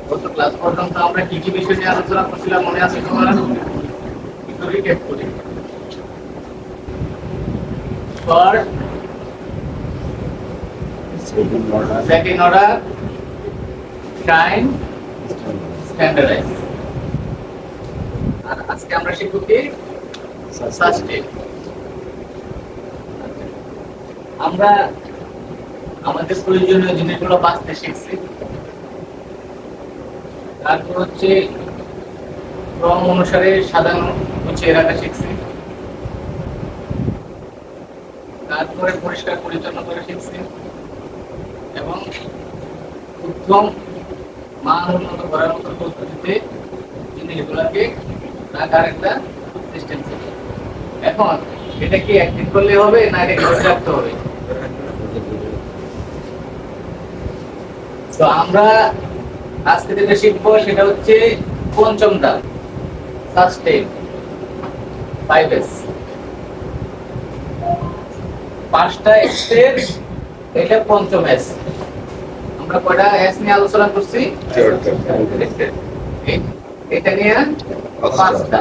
গত ক্লাস পর্যন্ত আমরা কি কি বিষয় নিয়ে আলোচনা করছিলাম মনে আছে তোমার? একটু রিক্যাপ করি। Short, second order, time, standardise. আর আজকে আমরা শিখব কি? সাস্টেন। আমরা আমাদের প্রয়োজনীয় জিনিসগুলো বাঁচতে শিখছি। তারপর হচ্ছে ক্রম অনুসারে সাজানো গুছিয়ে রাখা শিখছি। তারপরে পরিষ্কার পরিচ্ছন্ন করে শিখছি এবং উত্তম মান উন্নত করার মতো পদ্ধতিতে জিনিসগুলোকে রাখার একটা সিস্টেম ছিল। এখন এটা কি একদিন করলে হবে না এটা ধরে রাখতে হবে? তো আমরা আজকে যেটা শিখবো সেটা হচ্ছে পঞ্চম ধাপ, সাস্টেইন 5S। পাঁচটা এস এর এটা পঞ্চম এস। আমরা কয়টা এস নিয়ে আলোচনা করছি? এটা নিয়ে পাঁচটা,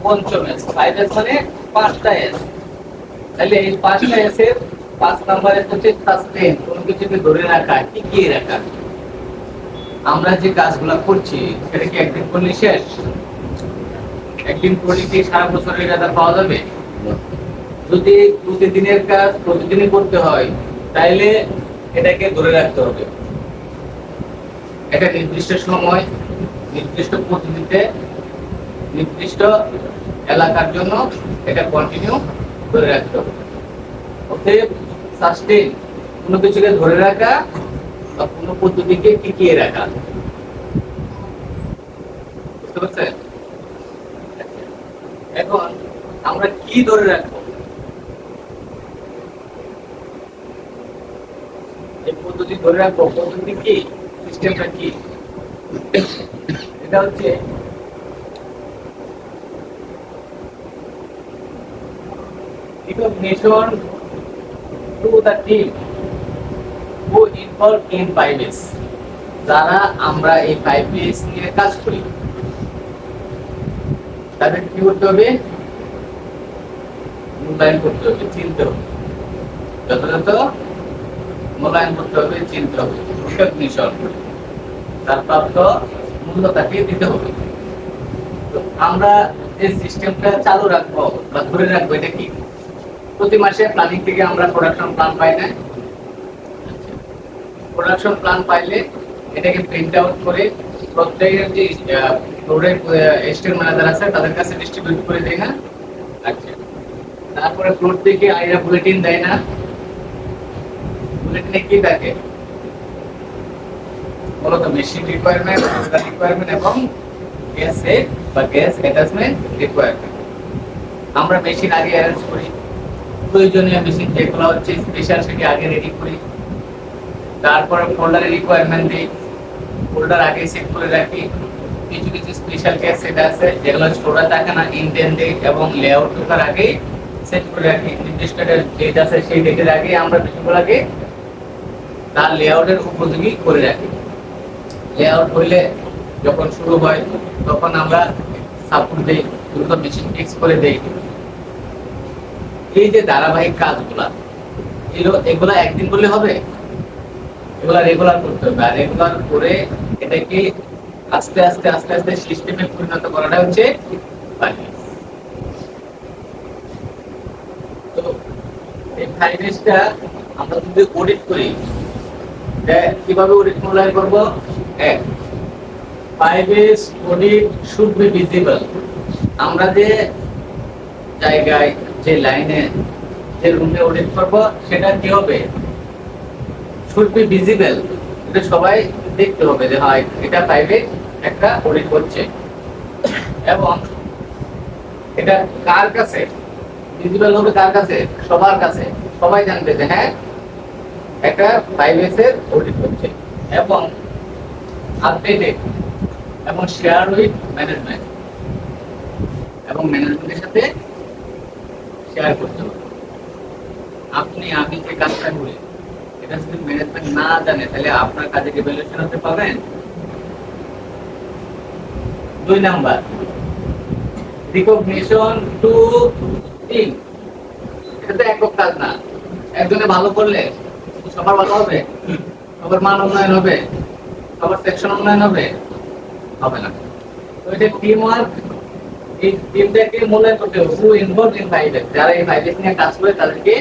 পঞ্চম এস। 5S মানে পাঁচটা এস। তাহলে এই পাঁচটা এস এর 5 নম্বরে হচ্ছে সাস্টেইন, কোনো কিছুকে ধরে রাখা, টিকিয়ে রাখা। আমরা যে কাজগুলো করছি সেটা কি একদিন করলে শেষ? একদিন করলে কি সারা বছরের রেজাল্ট পাওয়া যাবে? যদি প্রতিদিনের কাজ প্রতিদিনই করতে হয় তাইলে এটাকে ধরে রাখতে হবে। এটা নির্দিষ্ট সময়, নির্দিষ্ট পদ্ধতিতে, নির্দিষ্ট এলাকার জন্য এটা কন্টিনিউ ধরে রাখতে হবে। অতএব সাস্টেইন কোনো কিছুকে ধরে রাখা বা কোনো পদ্ধতিকে টিকিয়ে রাখা। বুঝতে পারছেন? এখন আমরা কি ধরে রাখবো? এই পদ্ধতি ধরে রাখবো, পদ্ধতি কি, সিস্টেমটা কি? এটা হচ্ছে recognition to the team who involved in 5S। যারা আমরা এই 5S নিয়ে কাজ করি তাদের কি করতে হবে? মূল্যায়ন করতে হবে, চিনতে হবে, যথাযথ মূল্যায়ন করতে হবে, চিনতে হবে। রিকগনিশন, তার প্রাপ্ত মূল্য তাকে দিতে হবে। তো আমরা যে সিস্টেমটা চালু রাখবো বা ধরে রাখবো এটা কি? প্রতি মাসে প্ল্যানিং থেকে আমরা প্রোডাকশন প্ল্যান পাই না? প্রোডাকশন প্ল্যান পাইলে এটাকে প্রিন্ট আউট করে প্রত্যেকের যে ফ্লোরের স্টোর ম্যানেজার আছে তাদের কাছে ডিস্ট্রিবিউট করে দেয় না? আচ্ছা, তারপরে ফ্লোর থেকে আইরা বুলেটিন দেয় না? বুলেটিনে কি থাকে? মূলত মেশিন রিকোয়ারমেন্ট, রিকোয়ারমেন্ট এবং গ্যাস হেড বা গ্যাস অ্যাটাচমেন্ট রিকোয়ারমেন্ট। আমরা মেশিন আগে অ্যারেঞ্জ করি, প্রয়োজনীয় মেশিন যেগুলো হচ্ছে স্পেশাল সেটি আগে রেডি করি। তারপরে ফোল্ডারে রিকোয়ারমেন্ট দিই, ফোল্ডার আগে সেট করে রাখি। কিছু কিছু স্পেশাল গ্যাস সেট আছে যেগুলো স্টোরে থাকে না, ইনটেন দিই এবং লেআউট ঢোকার আগে সেট করে রাখি। নির্দিষ্ট ডেট আছে, সেই ডেটের আগে আমরা মেশিনগুলোকে তার লেআউটের উপযোগী করে রাখি। লেআউট হইলে যখন শুরু হয় তখন আমরা সাপোর্ট দেই, দ্রুত মেশিন ফিক্স করে দেই। এই যে ধারাবাহিক কাজগুলা, এগুলা একদিন করলে হবে? এগুলা রেগুলার করতে হবে। আর রেগুলার করে এটাকে আস্তে আস্তে আস্তে আস্তে সিস্টেমে পরিণত করাটা হচ্ছে তো এই 5Sটা আমরা যদি অডিট করি, কিভাবে অডিট মূল্যায়ন করব? 1, 5S audit should be visible. আমরা যে জায়গায়, যে লাইনে, যে রুমে অডিট করব সেটা কি হবে? Should be visible. এটা সবাই দেখতে হবে যে হয় এটা 5S একটা অডিট হচ্ছে। এবং এটা কার কাছে ভিজিবল হবে? কার কাছে? সবার কাছে। সবাই জানবে যে হ্যাঁ একটা 5S এর অডিট হচ্ছে। এবং আপডেটেড এবং শেয়ার উইথ ম্যানেজমেন্ট, এবং ম্যানেজমেন্টের সাথে শেয়ার করতে হবে। আপনি আমি যে কাজটা করি এটা যদি ম্যানেজমেন্ট না জানে তাহলে আপনার কাজে ইভ্যালুয়েশন হতে পাবেন। 2 নাম্বার রিকগনিশন টু টিম। এটা তো একক কাজ না, একজনে ভালো করলে সবার ভালো হবে, সবার মান উন্নয়ন হবে, সবার সেকশন উন্নয়ন হবে, হবে না। তো এটা টিম ওয়ার্ক, এই টিমটাকে মূল্যায়ন করতে হবে। হু ইনভলভ ইন ফাইভেক্স, যারা এই ফাইভেক্স নিয়ে কাজ করে তাদেরকে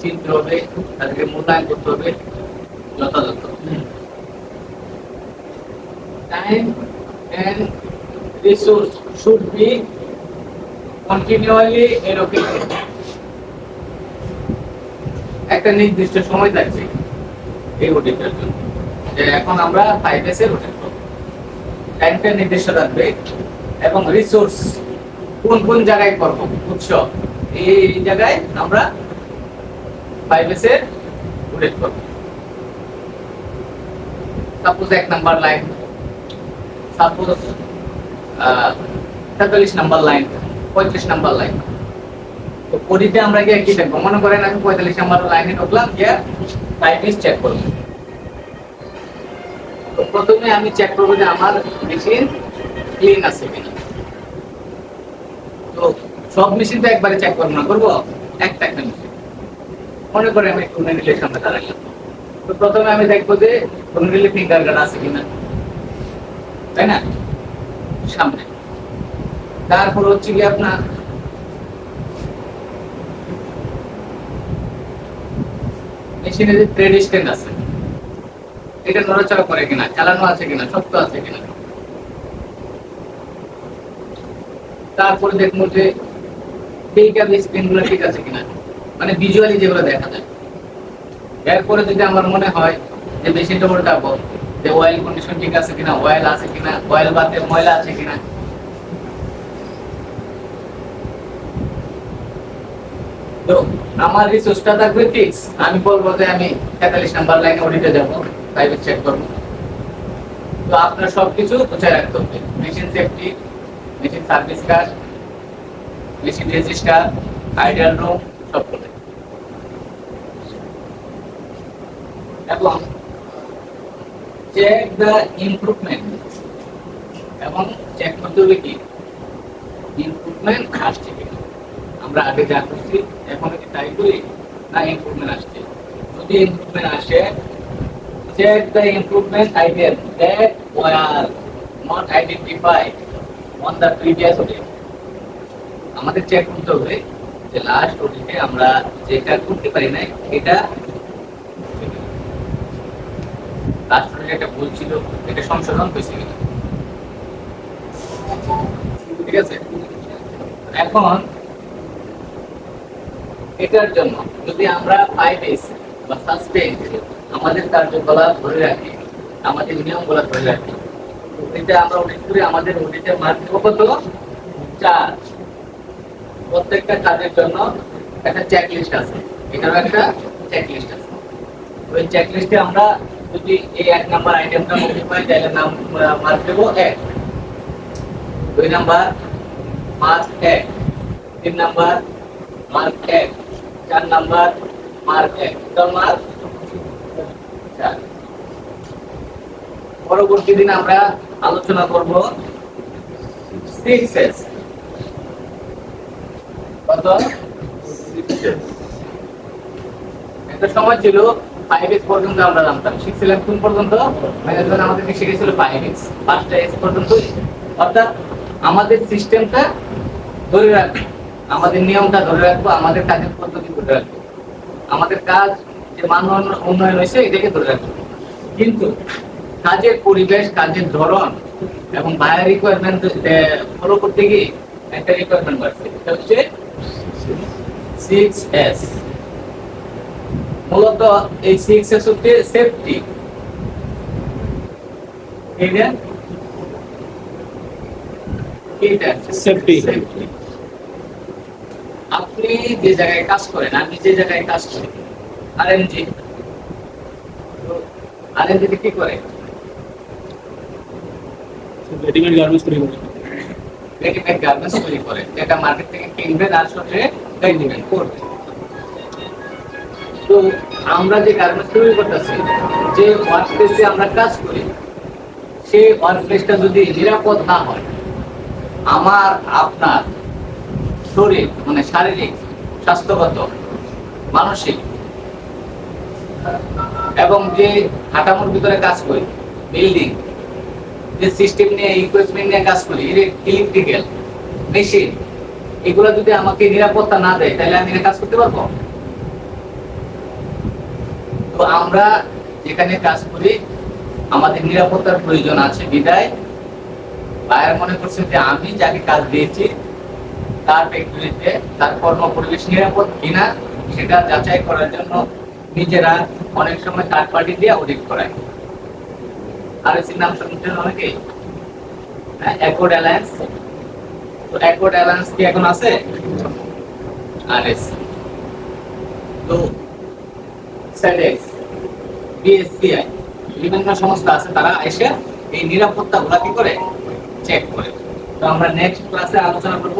চিনতে হবে, তাদেরকে মূল্যায়ন করতে হবে যথাযথ। Time and resource should be continually allocated. একটা নির্দিষ্ট সময় থাকবে এই অডিটের জন্য, যে এখন আমরা 5S এর অডিট করব, টাইমটা নির্দিষ্ট থাকবে এবং রিসোর্স কোন কোন জায়গায় করব, উৎস এই জায়গায় আমরা 5S এর অডিট করব। Suppose 1 number line, suppose 43 number line, 35 number line. তো অডিটে আমরা গিয়ে কি দেখবো, মনে করেন আমি 45 নাম্বার লাইনে ঢুকলাম, গিয়ে 5S চেক করব। তো প্রথমে আমি চেক করব যে আমার মেশিন ক্লিন আছে কিনা। তো সব মেশিন তো একবারে চেক করব না, করবো একটা একটা মেশিন। মনে করে আমি টুর্নামেন্টের সামনে দাঁড়াইলাম, তো প্রথমে আমি দেখবো যে টুর্নামেন্টের ফিঙ্গার গার্ড আছে কিনা, তাই না, সামনে। তারপর হচ্ছে কি আপনার মেশিনে যে ট্রেড স্ট্যান্ড আছে, এটা নড়াচড়া করে কিনা, চালানো আছে কিনা, শক্ত আছে কিনা। তারপরে দেখবো যে টেলিকাম স্ক্রিন গুলো ঠিক আছে কিনা, মানে ভিজুয়ালি যেগুলো দেখা যায়। এরপরে যদি আমার মনে হয় যে মেশিনটা উল্টাবো, যে অয়েল কন্ডিশন ঠিক আছে কিনা, অয়েল আছে কিনা, অয়েল বাদে ময়লা আছে কিনা। তো আমার রিসোর্সটা থাকবে ফিক্স, আমি বলবো যে আমি 43 নাম্বার লাইনে অডিটে যাবো, প্রাইভেট চেক করবো। তো আপনার সবকিছু গোছায় রাখতে হবে, machine safety, machine service card, machine register, ideal room, সবগুলো। এবং চেক দ্য ইমপ্রুভমেন্ট, এবং চেক করতে হবে কি ইমপ্রুভমেন্ট আসছে কিনা। আমরা আগে যা করছি এখন কি তাই করি না, ইমপ্রুভমেন্ট আসছে। যদি ইমপ্রুভমেন্ট আসে, check the improvement items that were not identified on the previous audit. আমাদের চেক করতে হবে যে লাস্ট অডিটে আমরা যেটা করতে পারি না এটা, লাস্ট অডিটে একটা ভুল ছিল, এটা সংশোধন হয়েছে কিনা। ঠিক আছে, এখন এটার জন্য যদি আমরা 5S বা সাসপেন্ড আমাদের কার্যকলাপ ধরে রাখি, আমাদের নিয়মগুলো ধরে রাখি, এটা আমরা অডিট করি, আমাদের অডিটের মার্ক কত, 4। প্রত্যেকটা কাজের জন্য একটা চেকলিস্ট আছে, এটারও একটা চেকলিস্ট আছে। ওই চেকলিস্টে আমরা যদি এই 1 নাম্বার আইটেমটা মধ্যে পাই তাহলে নাম মার্ক দেবো 1, 2 number mark 1, 3 number mark 1, 4 number mark 1, total mark 4। পরবর্তী দিন আমরা আলোচনা করব 6S। কত? 6S। একটা সময় ছিল 5S পর্যন্ত আমরা জানতাম, শিখছিলাম কোন পর্যন্ত, ম্যানেজমেন্ট আমাদেরকে শিখিয়েছিল 5S, 5টা S পর্যন্ত। অর্থাৎ আমাদের সিস্টেমটা ধরে রাখবো, আমাদের নিয়মটা ধরে রাখবো, আমাদের কাজের পদ্ধতি ধরে রাখবো, আমাদের কাজ যে মান উন্নয়ন হয়েছে এটাকে ধরে রাখবো। কিন্তু কাজের পরিবেশ, কাজের ধরন এবং বায়ার রিকোয়ারমেন্ট ফলো করতে গিয়ে একটা রিকোয়ারমেন্ট বাড়ছে, এটা হচ্ছে 6S। মূলত এই 6S হচ্ছে সেফটি। সেফটি। আপনি যে জায়গায় কাজ করেন, আমি যে জায়গায় কাজ করি, আরএমজি, আরএমজি কি করে? রেডিমেড গার্মেন্টস তৈরি করে। রেডিমেড গার্মেন্টস তৈরি করে, যেটা মার্কেট থেকে কিনবেন আর সঙ্গে গাইবেন করবে। তো আমরা যে গার্মেন্টস তৈরি করতেছি, যে ওয়ার্ক প্লেসে আমরা কাজ করি, সেই ওয়ার্ক প্লেসটা যদি নিরাপদ না হয়, আমার আপনার শরীর মানে শারীরিক, স্বাস্থ্যগত, মানসিক এবং যে কাঠামোর ভিতরে কাজ করি, বিল্ডিং, যে সিস্টেম নিয়ে ইকুইপমেন্ট নিয়ে কাজ করি, ইলেকট্রিক্যাল মেশিন, এগুলো যদি আমাকে নিরাপত্তা না দেয় তাহলে আমি কাজ করতে পারবো? তো আমরা যেখানে কাজ করি আমাদের নিরাপত্তার প্রয়োজন আছে বিদায় বায়ার মনে করছে যে আমি যাকে কাজ দিয়েছি তার ফ্যাক্টরিতে তার কর্ম পরিবেশ নিরাপদ কিনা সেটা যাচাই করার জন্য নিজেরা অনেক সময় থার্ড পার্টি দিয়ে অডিট করায়। আরএসির নাম শুনছেন অনেকেই, অ্যাকর্ড অ্যালায়েন্স। তো অ্যাকর্ড অ্যালায়েন্স কি এখন আছে? আরএসি, তো সেডেক্স, বিএসসিআই, বিভিন্ন সংস্থা আছে, তারা এসে এই নিরাপত্তা গুলা কি করে চেক করে। তো আমরা নেক্সট ক্লাসে আলোচনা করব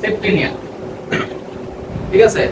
সেফটি নিয়ে, ঠিক আছে?